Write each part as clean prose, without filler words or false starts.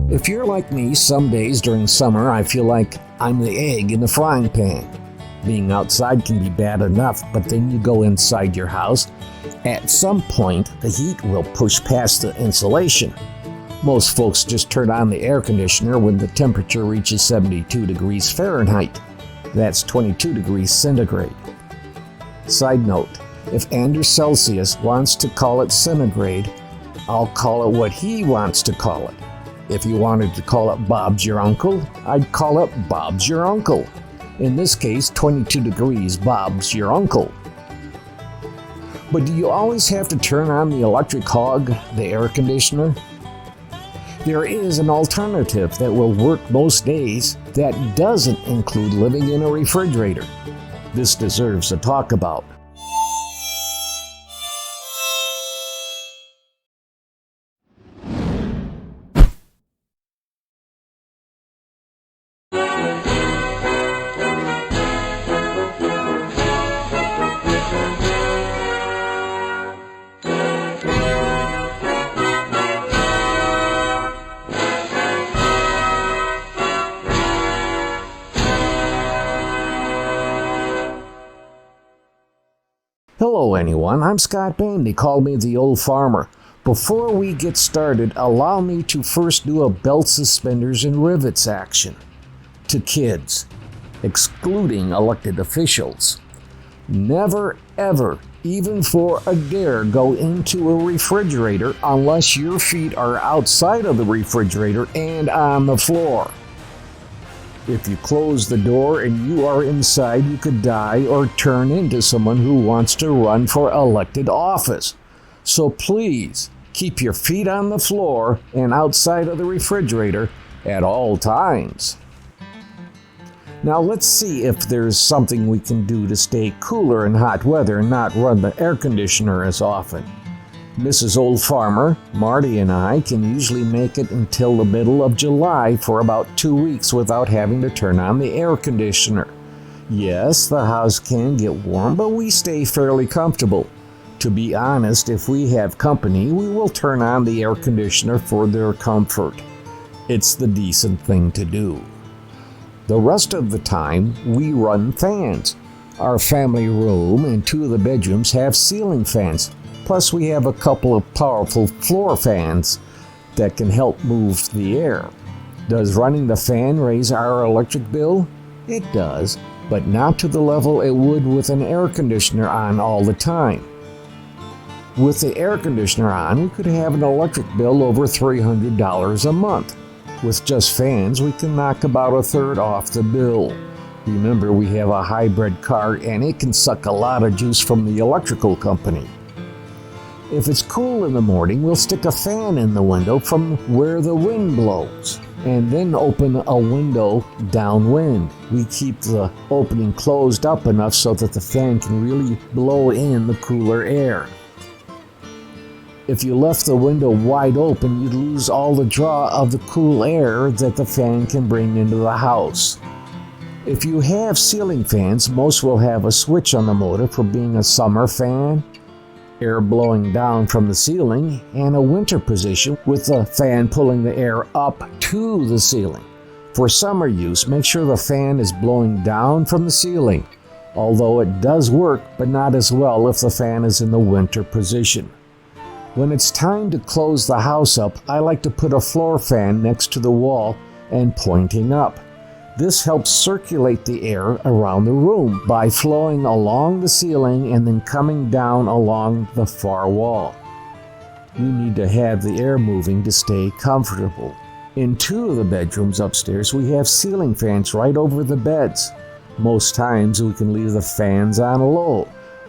If you're like me, some days during summer I feel like I'm the egg in the frying pan. Being outside can be bad enough, but then you go inside your house. At some point, the heat will push past the insulation. Most folks just turn on the air conditioner when the temperature reaches 72 degrees Fahrenheit. That's 22 degrees centigrade. Side note, if Anders Celsius wants to call it centigrade, I'll call it what he wants to call it. If you wanted to call it Bob's your uncle, I'd call it Bob's your uncle. In this case, 22 degrees Bob's your uncle. But do you always have to turn on the electric hog, the air conditioner? There is an alternative that will work most days that doesn't include living in a refrigerator. This deserves a talk about. Hello anyone, I'm Scott Bain. They call me the old farmer. Before we get started, allow me to first do a belt suspenders and rivets action. To kids, excluding elected officials. Never ever, even for a dare, go into a refrigerator unless your feet are outside of the refrigerator and on the floor. If you close the door and you are inside, you could die or turn into someone who wants to run for elected office. So please, keep your feet on the floor and outside of the refrigerator at all times. Now let's see if there's something we can do to stay cooler in hot weather and not run the air conditioner as often. Mrs. Old Farmer, Marty, and I can usually make it until the middle of July for about 2 weeks without having to turn on the air conditioner. Yes, the house can get warm, but we stay fairly comfortable. To be honest, if we have company, we will turn on the air conditioner for their comfort. It's the decent thing to do. The rest of the time, we run fans. Our family room and 2 of the bedrooms have ceiling fans. Plus, we have a couple of powerful floor fans that can help move the air. Does running the fan raise our electric bill? It does, but not to the level it would with an air conditioner on all the time. With the air conditioner on, we could have an electric bill over $300 a month. With just fans, we can knock about a third off the bill. Remember, we have a hybrid car and it can suck a lot of juice from the electrical company. If it's cool in the morning, we'll stick a fan in the window from where the wind blows, and then open a window downwind. We keep the opening closed up enough so that the fan can really blow in the cooler air. If you left the window wide open, you'd lose all the draw of the cool air that the fan can bring into the house. If you have ceiling fans, most will have a switch on the motor for being a summer fan, air blowing down from the ceiling, and a winter position with the fan pulling the air up to the ceiling. For summer use, make sure the fan is blowing down from the ceiling, although it does work, but not as well if the fan is in the winter position. When it's time to close the house up, I like to put a floor fan next to the wall and pointing up. This helps circulate the air around the room by flowing along the ceiling and then coming down along the far wall. You need to have the air moving to stay comfortable. In 2 of the bedrooms upstairs, we have ceiling fans right over the beds. Most times we can leave the fans on low,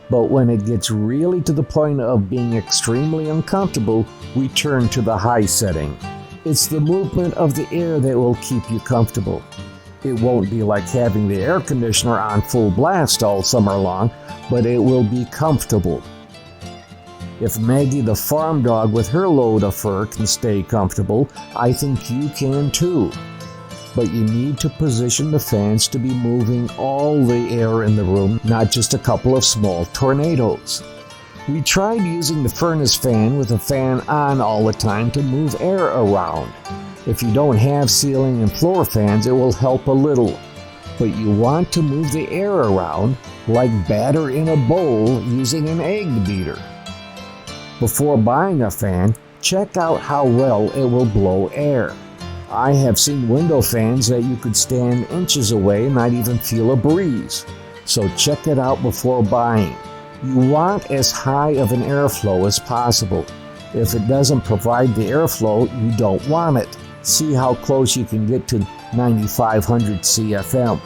but when it gets really to the point of being extremely uncomfortable, we turn to the high setting. It's the movement of the air that will keep you comfortable. It won't be like having the air conditioner on full blast all summer long, but it will be comfortable. If Maggie the farm dog with her load of fur can stay comfortable, I think you can too. But you need to position the fans to be moving all the air in the room, not just a couple of small tornadoes. We tried using the furnace fan with the fan on all the time to move air around. If you don't have ceiling and floor fans, it will help a little, but you want to move the air around like batter in a bowl using an egg beater. Before buying a fan, check out how well it will blow air. I have seen window fans that you could stand inches away and not even feel a breeze, so check it out before buying. You want as high of an airflow as possible. If it doesn't provide the airflow, you don't want it. See how close you can get to 9,500 CFM.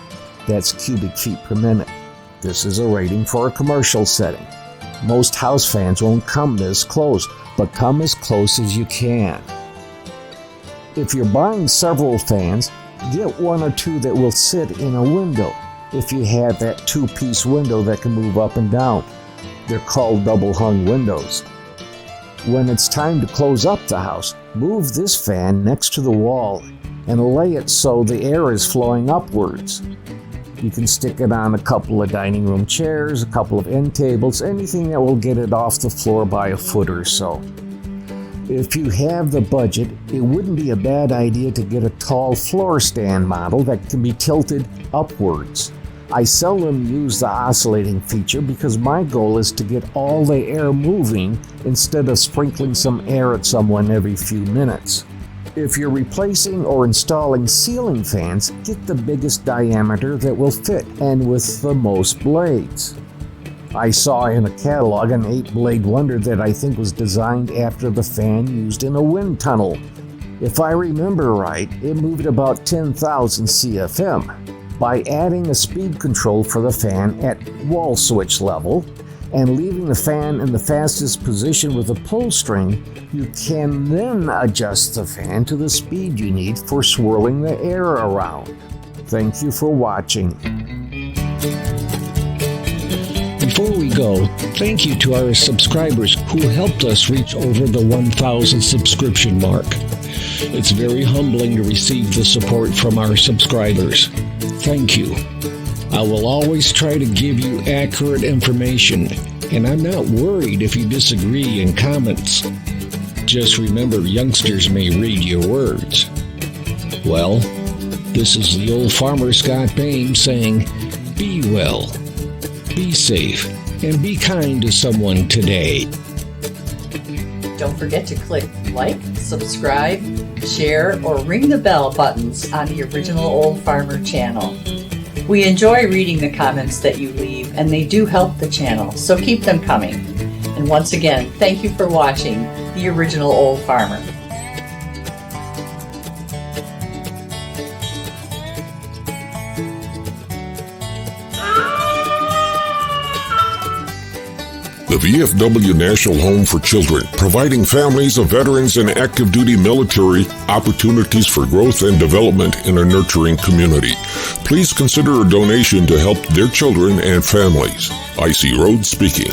That's cubic feet per minute. This is a rating for a commercial setting. Most house fans won't come this close, but come as close as you can. If you're buying several fans, get one or two that will sit in a window. If you have that two-piece window that can move up and down, they're called double-hung windows. When it's time to close up the house, move this fan next to the wall and lay it so the air is flowing upwards. You can stick it on a couple of dining room chairs, a couple of end tables, anything that will get it off the floor by a foot or so. If you have the budget, it wouldn't be a bad idea to get a tall floor stand model that can be tilted upwards. I seldom use the oscillating feature because my goal is to get all the air moving instead of sprinkling some air at someone every few minutes. If you're replacing or installing ceiling fans, get the biggest diameter that will fit and with the most blades. I saw in a catalog an 8-blade wonder that I think was designed after the fan used in a wind tunnel. If I remember right, it moved about 10,000 CFM. By adding a speed control for the fan at wall switch level and leaving the fan in the fastest position with a pull string, you can then adjust the fan to the speed you need for swirling the air around. Thank you for watching. Before we go, thank you to our subscribers who helped us reach over the 1,000 subscription mark. It's very humbling to receive the support from our subscribers. Thank you. I will always try to give you accurate information, and I'm not worried if you disagree in comments. Just remember, youngsters may read your words. Well, this is the old farmer Scott Bain saying, be well, be safe, and be kind to someone today. Don't forget to click like, subscribe, share, or ring the bell buttons on the original Old Farmer channel. We enjoy reading the comments that you leave, and they do help the channel, so keep them coming. And once again, thank you for watching the original Old Farmer. The VFW National Home for Children, providing families of veterans and active duty military opportunities for growth and development in a nurturing community. Please consider a donation to help their children and families. I.C. Rhodes speaking.